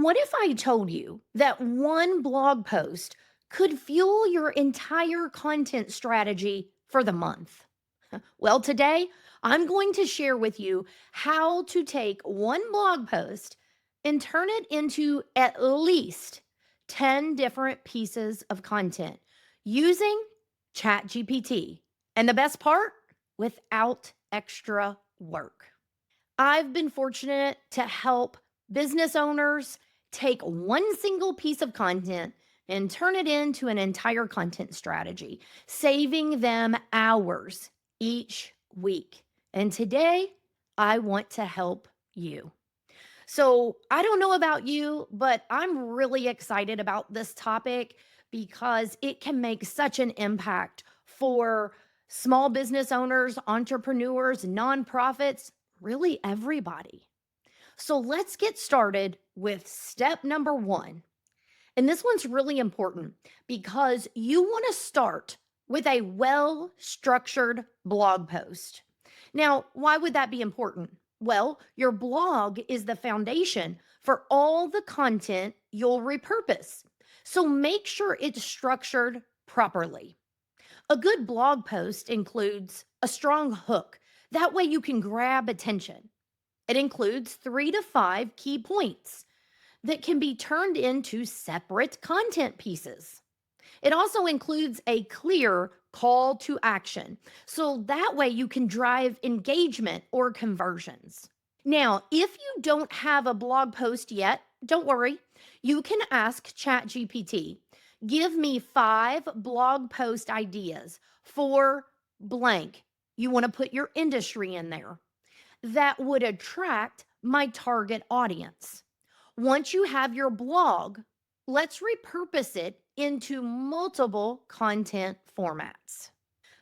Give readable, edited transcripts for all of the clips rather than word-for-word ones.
What if I told you that one blog post could fuel your entire content strategy for the month? Well, today I'm going to share with you how to take one blog post and turn it into at least 10 different pieces of content using ChatGPT. And the best part, without extra work. I've been fortunate to help business owners take one single piece of content and turn it into an entire content strategy, saving them hours each week. And today, I want to help you. So, I don't know about you, but I'm really excited about this topic because it can make such an impact for small business owners, entrepreneurs, nonprofits, really everybody. So, let's get started with step number one. And this one's really important because you want to start with a well structured blog post. Now, why would that be important? Well, your blog is the foundation for all the content you'll repurpose. So make sure it's structured properly. A good blog post includes a strong hook. That way you can grab attention. It includes 3 to 5 key points that can be turned into separate content pieces. It also includes a clear call to action. So that way you can drive engagement or conversions. Now, if you don't have a blog post yet, don't worry. You can ask ChatGPT, give me 5 blog post ideas for blank. You want to put your industry in there that would attract my target audience. Once you have your blog, let's repurpose it into multiple content formats.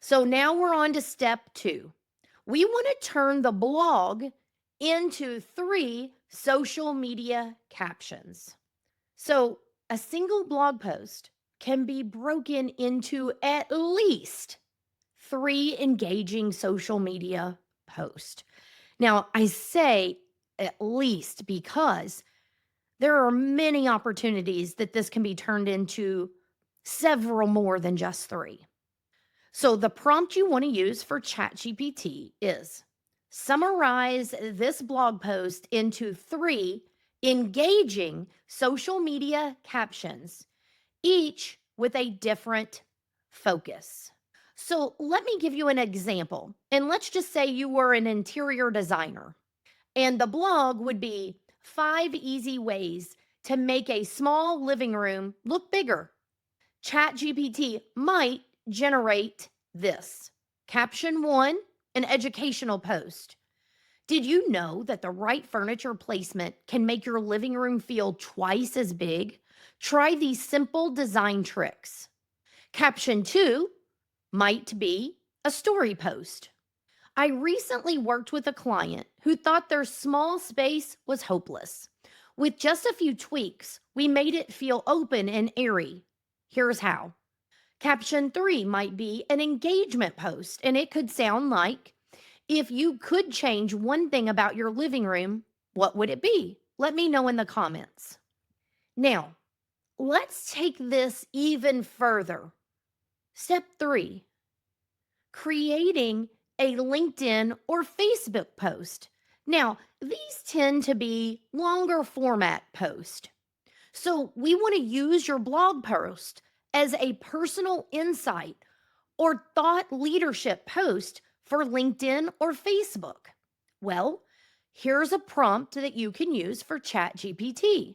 So now we're on to step two. We want to turn the blog into 3 social media captions. So a single blog post can be broken into at least 3 engaging social media posts. Now, I say at least because there are many opportunities that this can be turned into several more than just 3. So the prompt you want to use for ChatGPT is summarize this blog post into 3 engaging social media captions, each with a different focus. So let me give you an example. And let's just say you were an interior designer, and the blog would be 5 easy ways to make a small living room look bigger. ChatGPT might generate this. Caption 1, an educational post. Did you know that the right furniture placement can make your living room feel twice as big? Try these simple design tricks. Caption 2 might be a story post. I recently worked with a client who thought their small space was hopeless. With just a few tweaks, we made it feel open and airy. Here's how. Caption 3 might be an engagement post, and it could sound like, if you could change one thing about your living room, what would it be? Let me know in the comments. Now, let's take this even further. Step 3, creating a LinkedIn or Facebook post. Now, these tend to be longer format posts. So we want to use your blog post as a personal insight or thought leadership post for LinkedIn or Facebook. Well, here's a prompt that you can use for ChatGPT.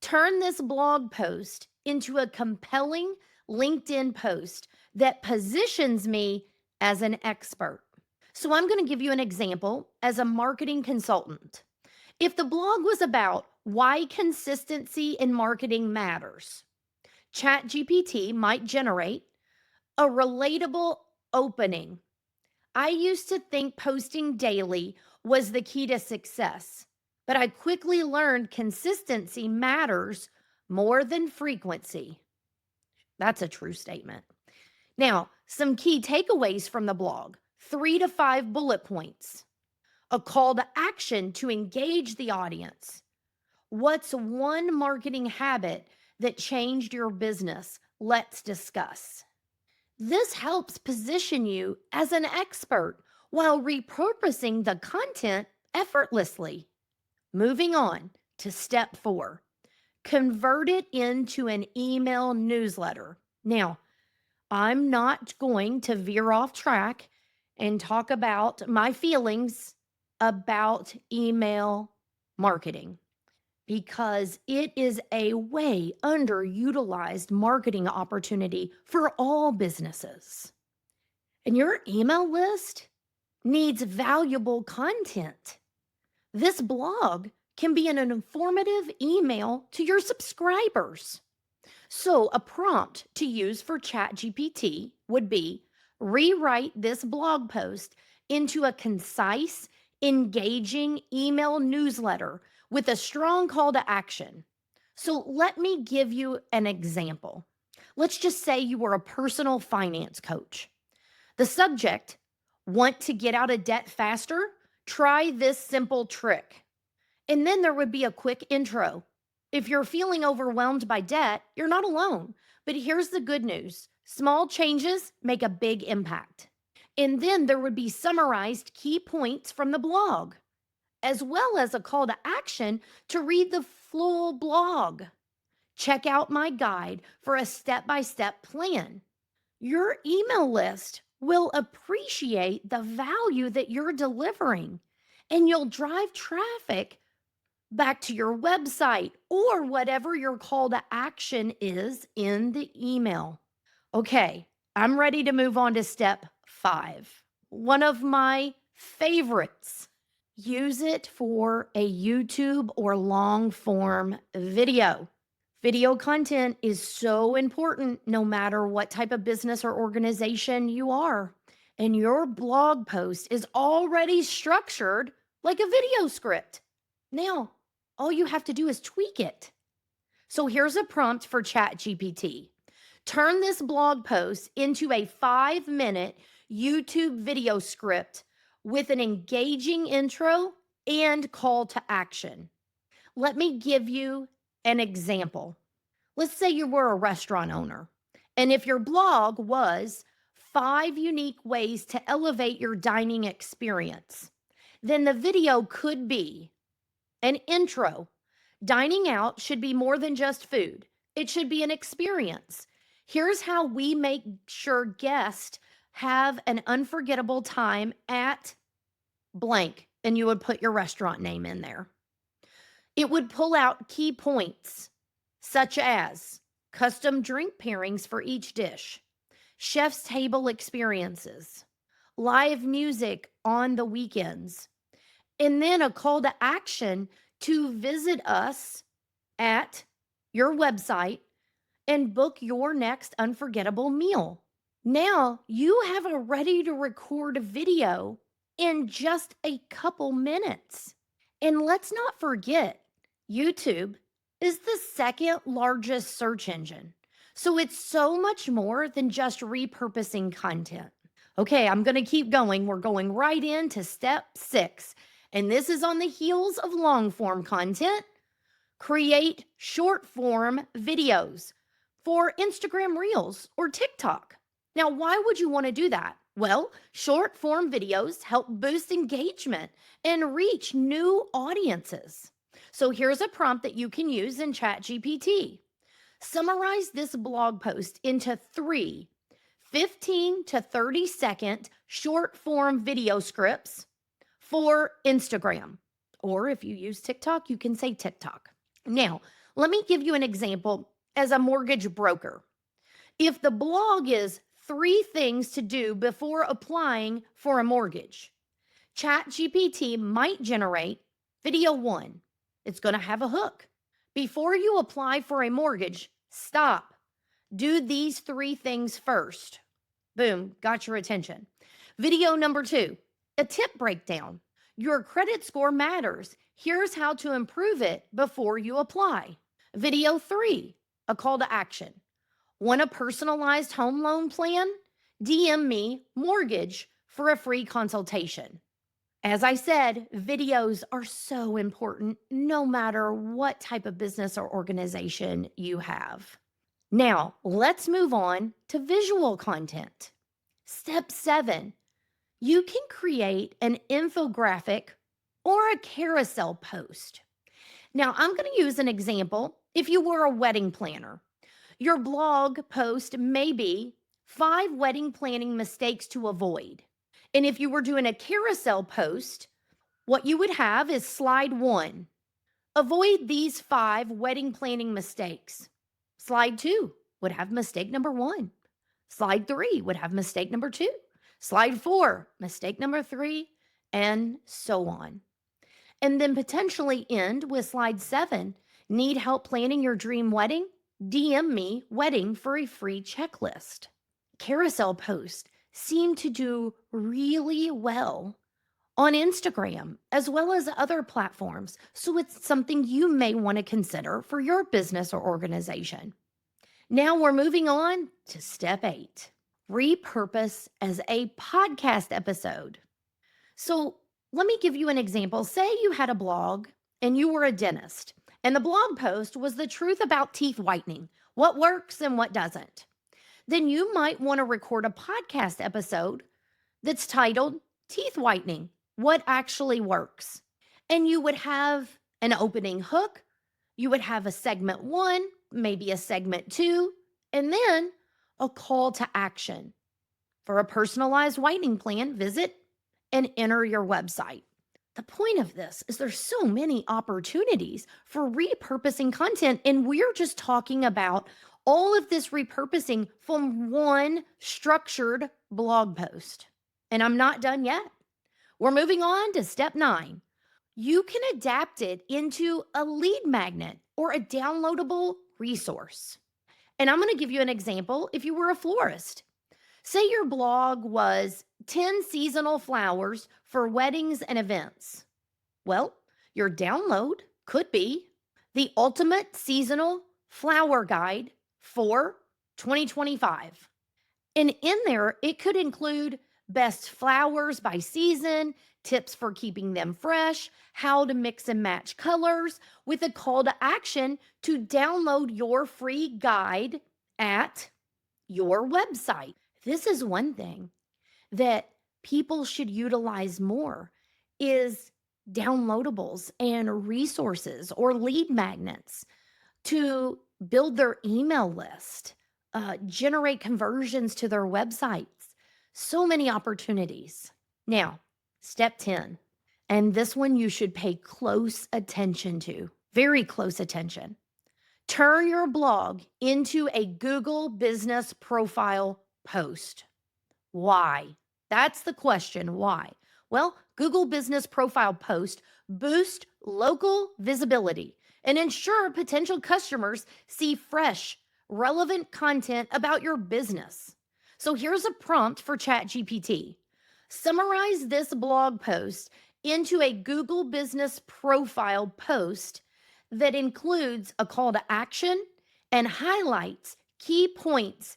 Turn this blog post into a compelling LinkedIn post that positions me as an expert. So I'm going to give you an example as a marketing consultant. If the blog was about why consistency in marketing matters, ChatGPT might generate a relatable opening. I used to think posting daily was the key to success, but I quickly learned consistency matters more than frequency. That's a true statement. Now, some key takeaways from the blog, 3 to 5 bullet points, a call to action to engage the audience. What's one marketing habit that changed your business? Let's discuss. This helps position you as an expert while repurposing the content effortlessly. Moving on to step 4, convert it into an email newsletter. Now, I'm not going to veer off track and talk about my feelings about email marketing because it is a way underutilized marketing opportunity for all businesses. And your email list needs valuable content. This blog can be an informative email to your subscribers. So, a prompt to use for ChatGPT would be rewrite this blog post into a concise, engaging email newsletter with a strong call to action. So, let me give you an example. Let's just say you were a personal finance coach. The subject, want to get out of debt faster? Try this simple trick. And then there would be a quick intro. If you're feeling overwhelmed by debt, you're not alone. But here's the good news, small changes make a big impact. And then there would be summarized key points from the blog, as well as a call to action to read the full blog. Check out my guide for a step by step plan. Your email list will appreciate the value that you're delivering, and you'll drive traffic back to your website or whatever your call to action is in the email. Okay, I'm ready to move on to step 5. One of my favorites. Use it for a YouTube or long form video. Video content is so important no matter what type of business or organization you are. And your blog post is already structured like a video script. Now, all you have to do is tweak it. So here's a prompt for ChatGPT. Turn this blog post into a 5-minute YouTube video script with an engaging intro and call to action. Let me give you an example. Let's say you were a restaurant owner, and if your blog was 5 unique ways to elevate your dining experience, then the video could be an intro. Dining out should be more than just food, it should be an experience. Here's how we make sure guests have an unforgettable time at blank, and you would put your restaurant name in there. It would pull out key points such as custom drink pairings for each dish, chef's table experiences, live music on the weekends, and then a call to action to visit us at your website and book your next unforgettable meal. Now you have a ready to record video in just a couple minutes. And let's not forget, YouTube is the second largest search engine. So it's so much more than just repurposing content. Okay, I'm going to keep going. We're going right into step 6. And this is on the heels of long form content. Create short form videos for Instagram Reels or TikTok. Now, why would you want to do that? Well, short form videos help boost engagement and reach new audiences. So here's a prompt that you can use in ChatGPT. Summarize this blog post into 3 15 to 30 second short form video scripts for Instagram. Or if you use TikTok, you can say TikTok. Now, let me give you an example as a mortgage broker. If the blog is 3 things to do before applying for a mortgage, ChatGPT might generate video 1. It's going to have a hook. Before you apply for a mortgage, stop. Do these 3 things first. Boom, got your attention. Video number 2, a tip breakdown. Your credit score matters. Here's how to improve it before you apply. Video 3, a call to action. Want a personalized home loan plan? DM me mortgage for a free consultation. As I said, videos are so important no matter what type of business or organization you have. Now, let's move on to visual content. Step 7, you can create an infographic or a carousel post. Now, I'm going to use an example. If you were a wedding planner, your blog post may be 5 wedding planning mistakes to avoid. And if you were doing a carousel post, what you would have is slide 1. Avoid these 5 wedding planning mistakes. Slide 2 would have mistake number 1. Slide 3 would have mistake number 2. Slide 4, mistake number 3, and so on. And then potentially end with slide 7. Need help planning your dream wedding? DM me wedding for a free checklist. Carousel posts seem to do really well on Instagram as well as other platforms. So it's something you may want to consider for your business or organization. Now we're moving on to step 8, repurpose as a podcast episode. So let me give you an example. Say you had a blog and you were a dentist, and the blog post was the truth about teeth whitening, what works and what doesn't. Then you might want to record a podcast episode that's titled Teeth Whitening, What Actually Works. And you would have an opening hook, you would have a segment 1, maybe a segment 2, and then a call to action. For a personalized whitening plan, visit and enter your website. The point of this is there's so many opportunities for repurposing content, and we're just talking about all of this repurposing from one structured blog post. And I'm not done yet. We're moving on to step 9. You can adapt it into a lead magnet or a downloadable resource. And I'm going to give you an example. If you were a florist, say your blog was 10 seasonal flowers for weddings and events. Well, your download could be the ultimate seasonal flower guide for 2025. And in there, it could include best flowers by season, tips for keeping them fresh, how to mix and match colors, with a call to action to download your free guide at your website. This is one thing that people should utilize more is downloadables and resources or lead magnets to build their email list, generate conversions to their websites. So many opportunities. Now, step 10, and this one you should pay close attention to, very close attention. Turn your blog into a Google Business Profile post. Why? That's the question. Why? Well, Google Business Profile post boost local visibility and ensure potential customers see fresh, relevant content about your business. So here's a prompt for ChatGPT. Summarize this blog post into a Google Business Profile post that includes a call to action and highlights key points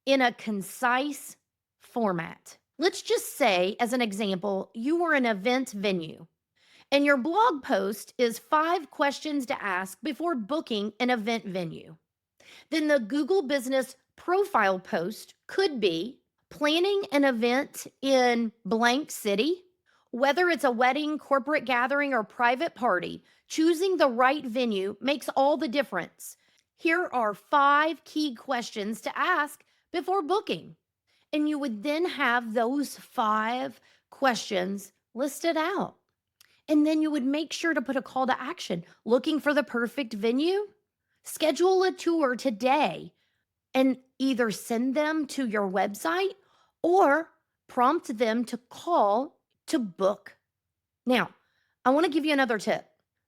in a concise format. Let's just say, as an example, you were an event venue and your blog post is 5 questions to ask before booking an event venue. Then the Google Business Profile post could be planning an event in blank city. Whether it's a wedding, corporate gathering, or private party, choosing the right venue makes all the difference. Here are 5 key questions to ask before booking. And you would then have those 5 questions listed out. And then you would make sure to put a call to action. Looking for the perfect venue? Schedule a tour today and either send them to your website or prompt them to call to book. Now, I want to give you another tip.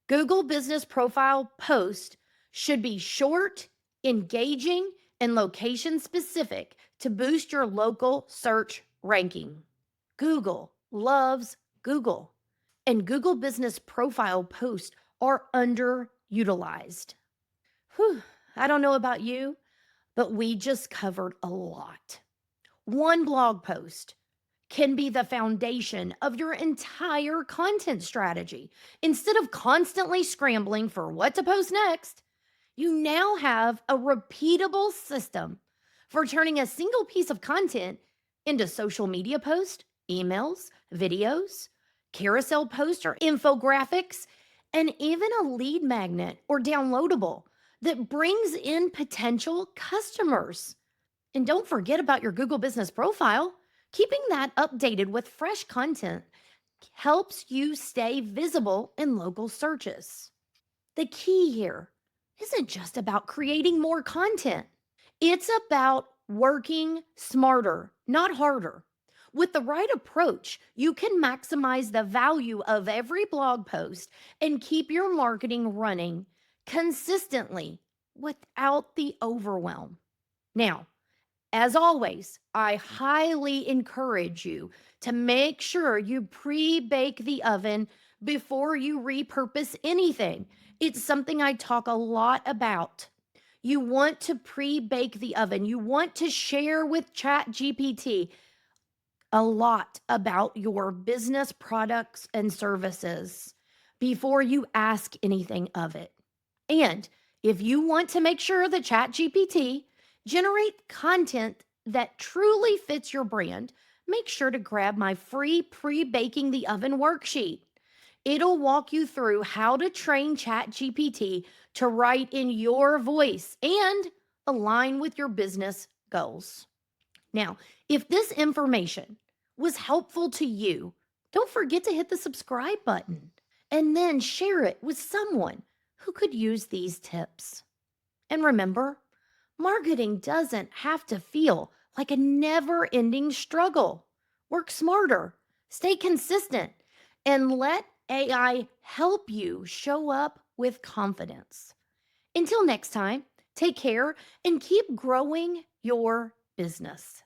Google Business Profile post should be short, engaging, and location specific to boost your local search ranking. Google loves Google, and Google Business Profile posts are underutilized. Whew, I don't know about you, but we just covered a lot. One blog post can be the foundation of your entire content strategy. Instead of constantly scrambling for what to post next, you now have a repeatable system for turning a single piece of content into social media posts, emails, videos, carousel posts, or infographics, and even a lead magnet or downloadable that brings in potential customers. And don't forget about your Google Business Profile. Keeping that updated with fresh content helps you stay visible in local searches. The key here isn't just about creating more content, it's about working smarter, not harder. With the right approach, you can maximize the value of every blog post and keep your marketing running consistently without the overwhelm. Now, as always, I highly encourage you to make sure you pre bake the oven before you repurpose anything. It's something I talk a lot about. You want to pre bake the oven, you want to share with ChatGPT a lot about your business products and services before you ask anything of it. And if you want to make sure that ChatGPT generate content that truly fits your brand, make sure to grab my free pre-baking the oven worksheet. It'll walk you through how to train ChatGPT to write in your voice and align with your business goals. Now, if this information was helpful to you, don't forget to hit the subscribe button and then share it with someone who could use these tips. And remember, marketing doesn't have to feel like a never ending struggle. Work smarter, stay consistent, and let AI help you show up with confidence. Until next time, take care and keep growing your business.